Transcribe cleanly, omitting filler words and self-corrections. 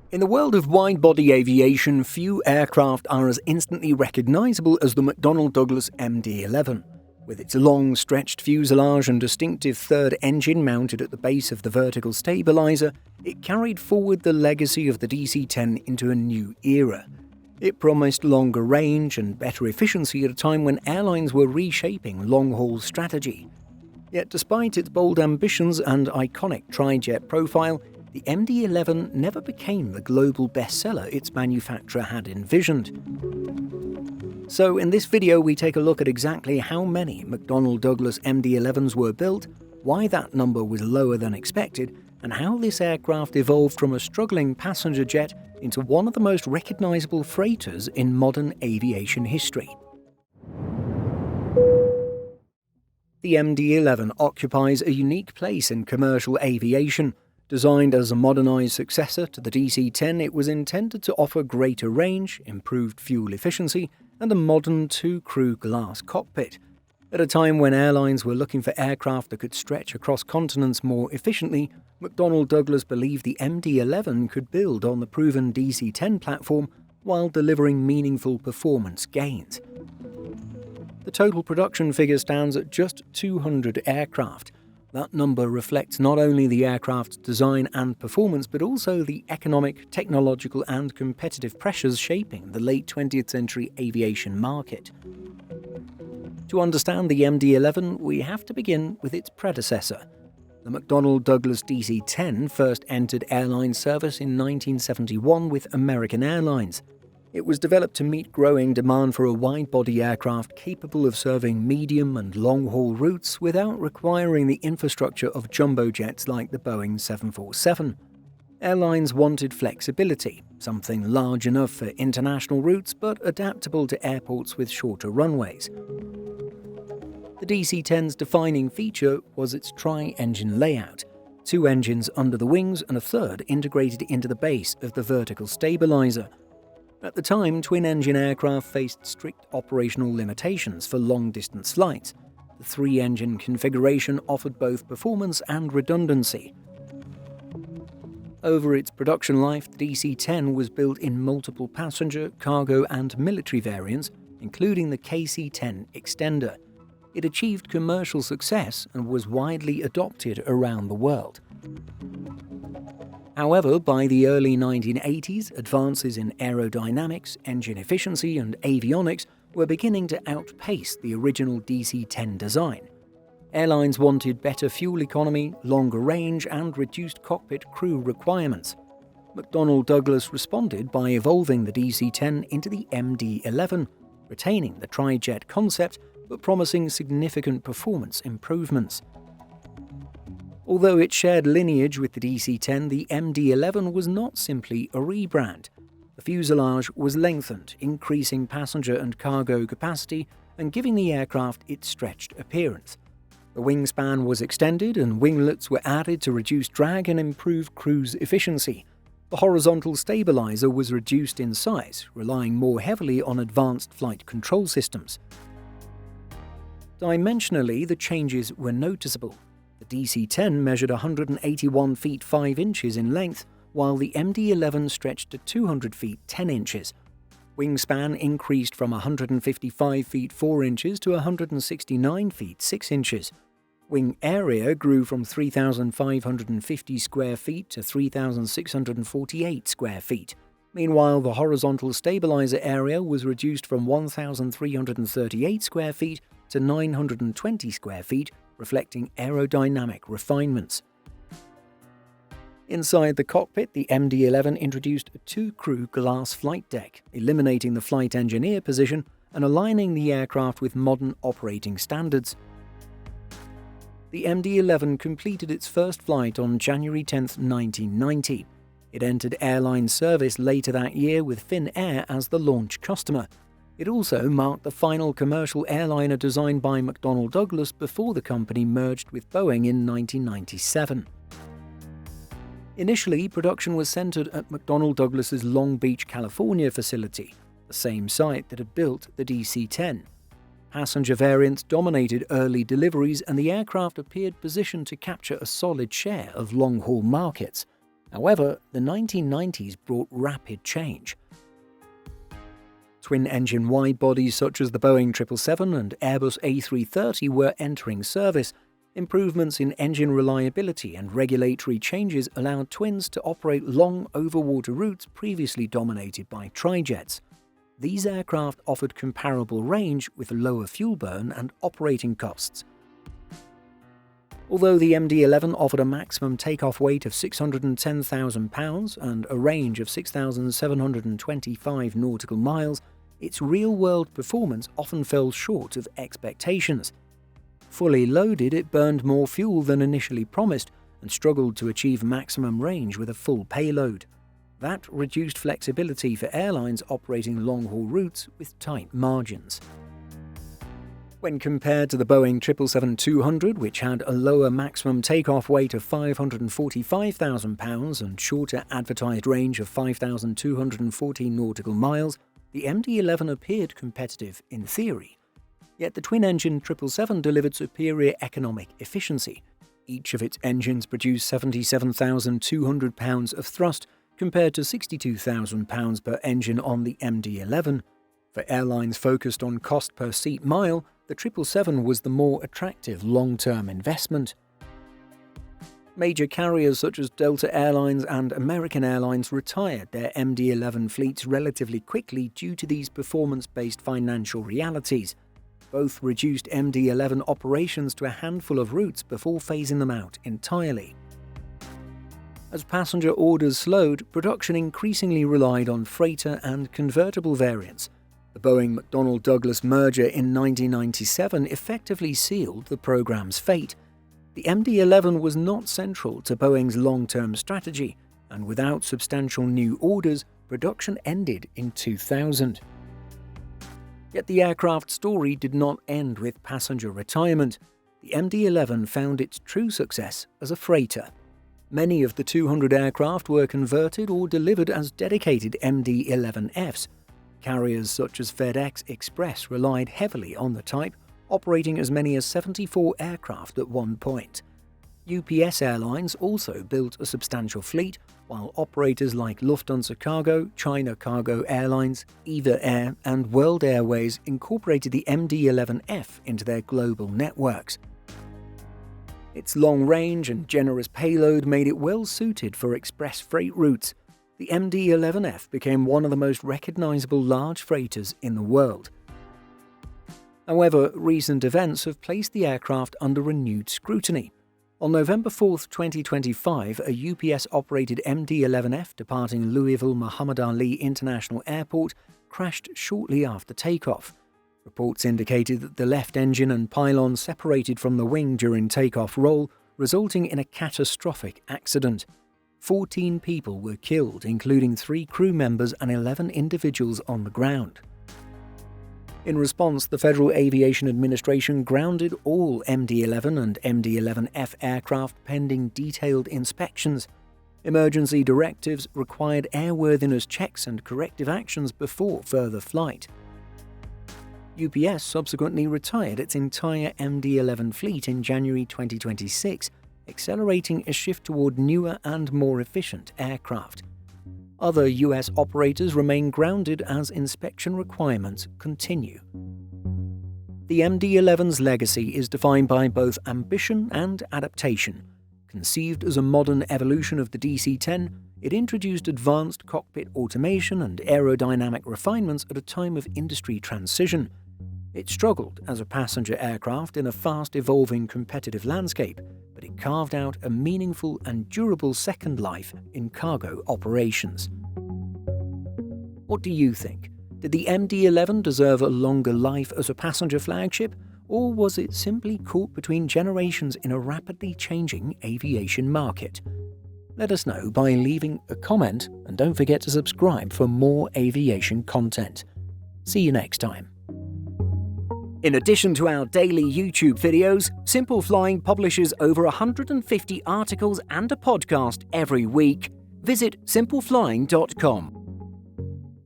In the world of wide-body aviation, few aircraft are as instantly recognizable as the McDonnell Douglas MD-11. With its long, stretched fuselage and distinctive third engine mounted at the base of the vertical stabilizer, it carried forward the legacy of the DC-10 into a new era. It promised longer range and better efficiency at a time when airlines were reshaping long-haul strategy. Yet despite its bold ambitions and iconic tri-jet profile, the MD-11 never became the global bestseller its manufacturer had envisioned. So in this video we take a look at exactly how many McDonnell Douglas MD-11s were built, why that number was lower than expected, and how this aircraft evolved from a struggling passenger jet into one of the most recognizable freighters in modern aviation history. The MD-11 occupies a unique place in commercial aviation. Designed as a modernized successor to the DC-10, it was intended to offer greater range, improved fuel efficiency, and a modern two-crew glass cockpit. At a time when airlines were looking for aircraft that could stretch across continents more efficiently, McDonnell Douglas believed the MD-11 could build on the proven DC-10 platform while delivering meaningful performance gains. The total production figure stands at just 200 aircraft. That number reflects not only the aircraft's design and performance, but also the economic, technological, and competitive pressures shaping the late 20th century aviation market. To understand the MD-11, we have to begin with its predecessor. The McDonnell Douglas DC-10 first entered airline service in 1971 with American Airlines. It was developed to meet growing demand for a wide-body aircraft capable of serving medium and long-haul routes without requiring the infrastructure of jumbo jets like the Boeing 747. Airlines wanted flexibility, something large enough for international routes but adaptable to airports with shorter runways. The DC-10's defining feature was its tri-engine layout, 2 engines under the wings and a third integrated into the base of the vertical stabilizer. At the time, twin-engine aircraft faced strict operational limitations for long-distance flights. The 3-engine configuration offered both performance and redundancy. Over its production life, the DC-10 was built in multiple passenger, cargo, and military variants, including the KC-10 extender. It achieved commercial success and was widely adopted around the world. However, by the early 1980s, advances in aerodynamics, engine efficiency, and avionics were beginning to outpace the original DC-10 design. Airlines wanted better fuel economy, longer range, and reduced cockpit crew requirements. McDonnell Douglas responded by evolving the DC-10 into the MD-11, retaining the tri-jet concept but promising significant performance improvements. Although it shared lineage with the DC-10, the MD-11 was not simply a rebrand. The fuselage was lengthened, increasing passenger and cargo capacity and giving the aircraft its stretched appearance. The wingspan was extended and winglets were added to reduce drag and improve cruise efficiency. The horizontal stabilizer was reduced in size, relying more heavily on advanced flight control systems. Dimensionally, the changes were noticeable. The DC-10 measured 181 feet 5 inches in length, while the MD-11 stretched to 200 feet 10 inches. Wingspan increased from 155 feet 4 inches to 169 feet 6 inches. Wing area grew from 3,550 square feet to 3,648 square feet. Meanwhile, the horizontal stabilizer area was reduced from 1,338 square feet to 920 square feet, reflecting aerodynamic refinements. Inside the cockpit, the MD-11 introduced a 2-crew glass flight deck, eliminating the flight engineer position and aligning the aircraft with modern operating standards. The MD-11 completed its first flight on January 10, 1990. It entered airline service later that year with Finnair as the launch customer. It also marked the final commercial airliner designed by McDonnell Douglas before the company merged with Boeing in 1997. Initially, production was centered at McDonnell Douglas's Long Beach, California facility, the same site that had built the DC-10. Passenger variants dominated early deliveries and the aircraft appeared positioned to capture a solid share of long-haul markets. However, the 1990s brought rapid change. Twin-engine wide-bodies such as the Boeing 777 and Airbus A330 were entering service. Improvements in engine reliability and regulatory changes allowed twins to operate long overwater routes previously dominated by trijets. These aircraft offered comparable range with lower fuel burn and operating costs. Although the MD-11 offered a maximum takeoff weight of 610,000 pounds and a range of 6,725 nautical miles, its real-world performance often fell short of expectations. Fully loaded, it burned more fuel than initially promised and struggled to achieve maximum range with a full payload. That reduced flexibility for airlines operating long-haul routes with tight margins. When compared to the Boeing 777-200, which had a lower maximum takeoff weight of 545,000 pounds and shorter advertised range of 5,214 nautical miles, the MD-11 appeared competitive in theory. Yet the twin-engine 777 delivered superior economic efficiency. Each of its engines produced 77,200 pounds of thrust, compared to 62,000 pounds per engine on the MD-11. For airlines focused on cost per seat mile, the 777 was the more attractive long-term investment. Major carriers such as Delta Airlines and American Airlines retired their MD-11 fleets relatively quickly due to these performance-based financial realities. Both reduced MD-11 operations to a handful of routes before phasing them out entirely. As passenger orders slowed, production increasingly relied on freighter and convertible variants. The Boeing-McDonnell Douglas merger in 1997 effectively sealed the program's fate. The MD-11 was not central to Boeing's long-term strategy, and without substantial new orders, production ended in 2000. Yet the aircraft story did not end with passenger retirement. The MD-11 found its true success as a freighter. Many of the 200 aircraft were converted or delivered as dedicated MD-11Fs. Carriers such as FedEx Express relied heavily on the type, operating as many as 74 aircraft at one point. UPS Airlines also built a substantial fleet, while operators like Lufthansa Cargo, China Cargo Airlines, EVA Air, and World Airways incorporated the MD-11F into their global networks. Its long range and generous payload made it well suited for express freight routes. The MD-11F became one of the most recognizable large freighters in the world. However, recent events have placed the aircraft under renewed scrutiny. On November 4, 2025, a UPS-operated MD-11F departing Louisville Muhammad Ali International Airport crashed shortly after takeoff. Reports indicated that the left engine and pylon separated from the wing during takeoff roll, resulting in a catastrophic accident. 14 people were killed, including 3 crew members and 11 individuals on the ground. In response, the Federal Aviation Administration grounded all MD-11 and MD-11F aircraft pending detailed inspections. Emergency directives required airworthiness checks and corrective actions before further flight. UPS subsequently retired its entire MD-11 fleet in January 2026, accelerating a shift toward newer and more efficient aircraft. Other US operators remain grounded as inspection requirements continue. The MD-11's legacy is defined by both ambition and adaptation. Conceived as a modern evolution of the DC-10, it introduced advanced cockpit automation and aerodynamic refinements at a time of industry transition. It struggled as a passenger aircraft in a fast-evolving competitive landscape, but it carved out a meaningful and durable second life in cargo operations. What do you think? Did the MD-11 deserve a longer life as a passenger flagship, or was it simply caught between generations in a rapidly changing aviation market? Let us know by leaving a comment, and don't forget to subscribe for more aviation content. See you next time. In addition to our daily YouTube videos, Simple Flying publishes over 150 articles and a podcast every week. Visit simpleflying.com.